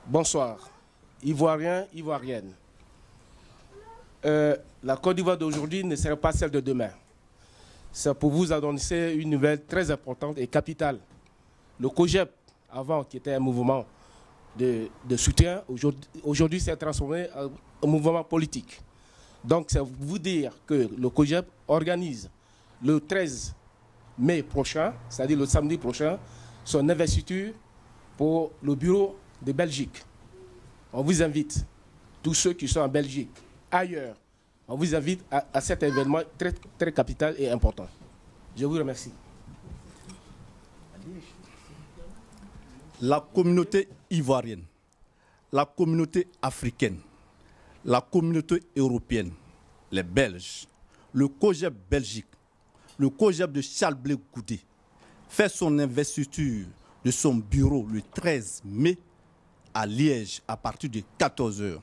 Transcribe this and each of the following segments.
Bonsoir, Ivoiriens, Ivoiriennes. La Côte d'Ivoire d'aujourd'hui ne sera pas celle de demain. C'est pour vous annoncer une nouvelle très importante et capitale. Le COJEP, avant qui était un mouvement de soutien, aujourd'hui s'est transformé en mouvement politique. Donc c'est vous dire que le COJEP organise le 13 mai prochain, c'est-à-dire le samedi prochain, son investiture pour le bureau de Belgique. On vous invite, tous ceux qui sont en Belgique, ailleurs, on vous invite à cet événement très, très capital et important. Je vous remercie. La communauté ivoirienne, la communauté africaine, la communauté européenne, les Belges, le COJEP Belgique, le COJEP de Charles Blé Goudé fait son investiture de son bureau le 13 mai à Liège à partir de 14 h.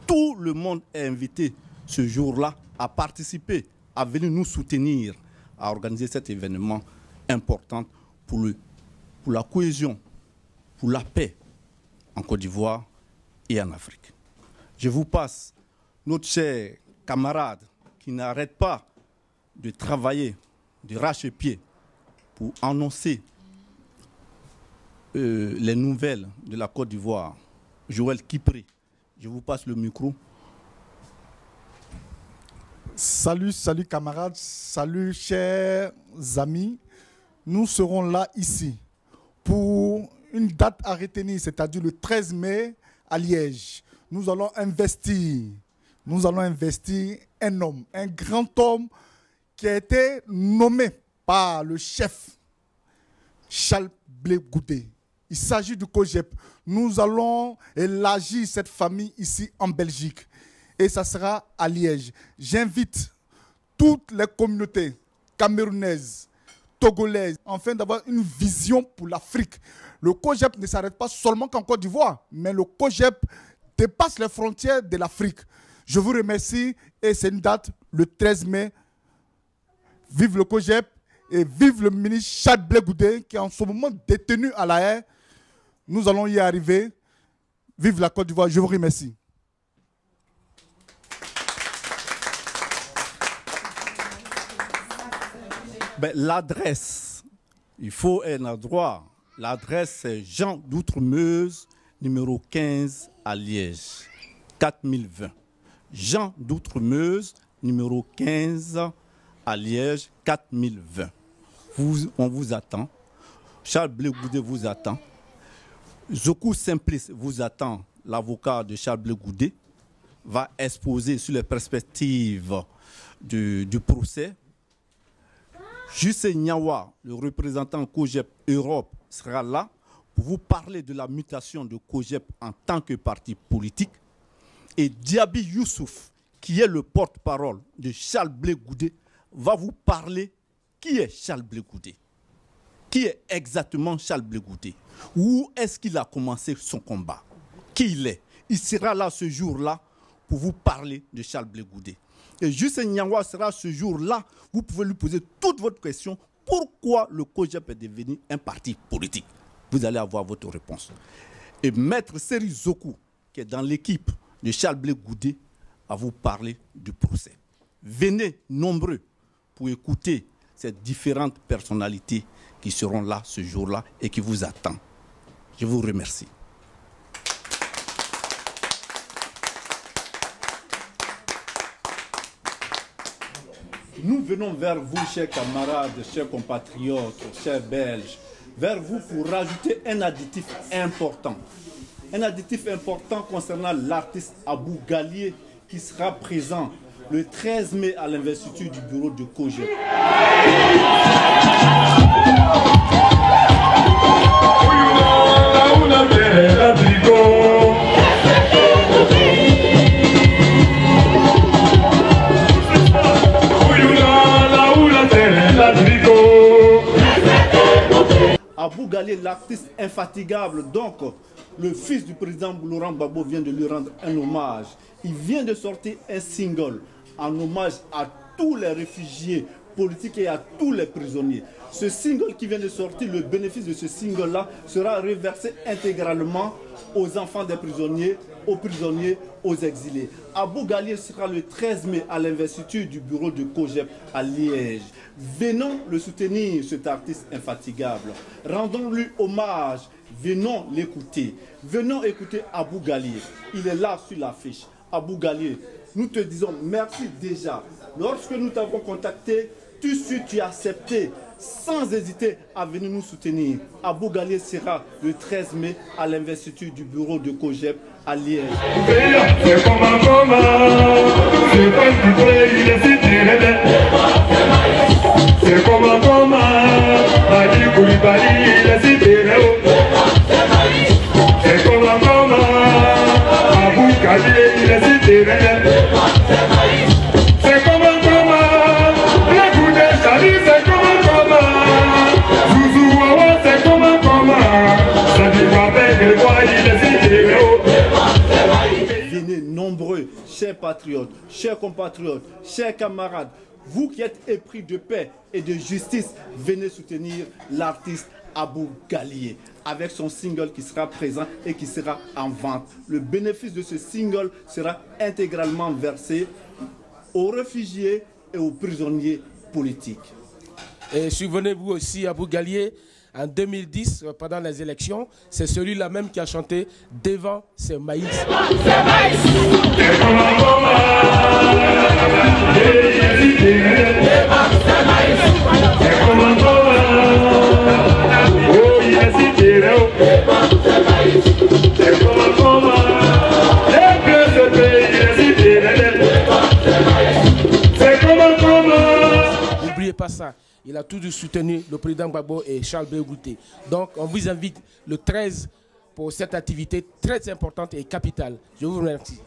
Tout le monde est invité ce jour-là à participer, à venir nous soutenir, à organiser cet événement important pour la cohésion, pour la paix en Côte d'Ivoire et en Afrique. Je vous passe notre cher camarade qui n'arrête pas de travailler, de rache-pied pour annoncer les nouvelles de la Côte d'Ivoire, Joël Kipré. Je vous passe le micro. Salut, salut camarades, salut chers amis. Nous serons là ici pour une date à retenir, c'est-à-dire le 13 mai à Liège. Nous allons investir un homme, un grand homme qui a été nommé par le chef Charles Blé Goudé. Il s'agit du COJEP. Nous allons élargir cette famille ici en Belgique. Et ça sera à Liège. J'invite toutes les communautés camerounaises, togolaises, afin d'avoir une vision pour l'Afrique. Le COJEP ne s'arrête pas seulement qu'en Côte d'Ivoire, mais le COJEP dépasse les frontières de l'Afrique. Je vous remercie et c'est une date le 13 mai. Vive le COJEP et vive le ministre Charles Blé Goudé qui est en ce moment détenu à La Haye. Nous allons y arriver. Vive la Côte d'Ivoire. Je vous remercie. L'adresse, il faut un endroit. L'adresse, c'est Jean d'Outremeuse, numéro 15 à Liège, 4020. Jean d'Outremeuse, numéro 15 à Liège, 4020. On vous attend. Charles Blé Goudé vous attend. Zoku Simplice vous attend. L'avocat de Charles Blé Goudé va exposer sur les perspectives du procès. Jussé Nyawa, le représentant COJEP Europe, sera là pour vous parler de la mutation de COJEP en tant que parti politique. Et Diaby Youssouf, qui est le porte-parole de Charles Blé Goudé, va vous parler qui est Charles Blé Goudé. Qui est exactement Charles Blé Goudé? Où est-ce qu'il a commencé son combat? Qui il est? Il sera là ce jour-là pour vous parler de Charles Blé Goudé. Et Jussé Nyawa sera ce jour-là, vous pouvez lui poser toutes votre questions. Pourquoi le COJEP est devenu un parti politique? Vous allez avoir votre réponse. Et Maître Seri Zoku, qui est dans l'équipe de Charles Blé Goudé, va vous parler du procès. Venez nombreux pour écouter ces différentes personnalités qui seront là ce jour-là et qui vous attendent. Je vous remercie. Nous venons vers vous, chers camarades, chers compatriotes, chers Belges, vers vous pour rajouter un additif important. Un additif important concernant l'artiste Abou Gallier qui sera présent le 13 mai à l'investiture du bureau de COJEP. Abou Gallier, l'artiste infatigable, donc le fils du président Laurent Gbagbo vient de lui rendre un hommage. Il vient de sortir un single en hommage à tous les réfugiés politiques et à tous les prisonniers. Ce single qui vient de sortir, le bénéfice de ce single-là sera reversé intégralement aux enfants des prisonniers, aux exilés. Abou Gallier sera le 13 mai à l'investiture du bureau de COJEP à Liège. Venons le soutenir, cet artiste infatigable. Rendons-lui hommage. Venons l'écouter. Venons écouter Abou Gallier. Il est là sur l'affiche. Abou Gallier, nous te disons merci déjà. Lorsque nous t'avons contacté, tout de suite tu as accepté sans hésiter à venir nous soutenir. Abou Gallier sera le 13 mai à l'investiture du bureau de COJEP à Liège. C'est comme un coma, c'est pas du tout, il est si terrible. C'est comme un coma, Madi Koulibaly, il est si terrible. C'est comme un coma, Abou Gallier, il est si terrible. C'est comme un coma, le coup de Chali, c'est comme un coma. Zouzou Wawa, c'est comme un coma. Ça dit pas avec le bois, il est si terrible. Venez nombreux, chers patriotes, chers compatriotes, chers camarades, vous qui êtes épris de paix et de justice, venez soutenir l'artiste Abou Gallier avec son single qui sera présent et qui sera en vente. Le bénéfice de ce single sera intégralement versé aux réfugiés et aux prisonniers politiques. Et souvenez-vous aussi, Abou Gallier, en 2010, pendant les élections, c'est celui-là même qui a chanté « Devant, c'est maïs ». N'oubliez pas ça. Il a toujours soutenu le président Gbagbo et Charles Blé Goutté. Donc, on vous invite le 13 pour cette activité très importante et capitale. Je vous remercie.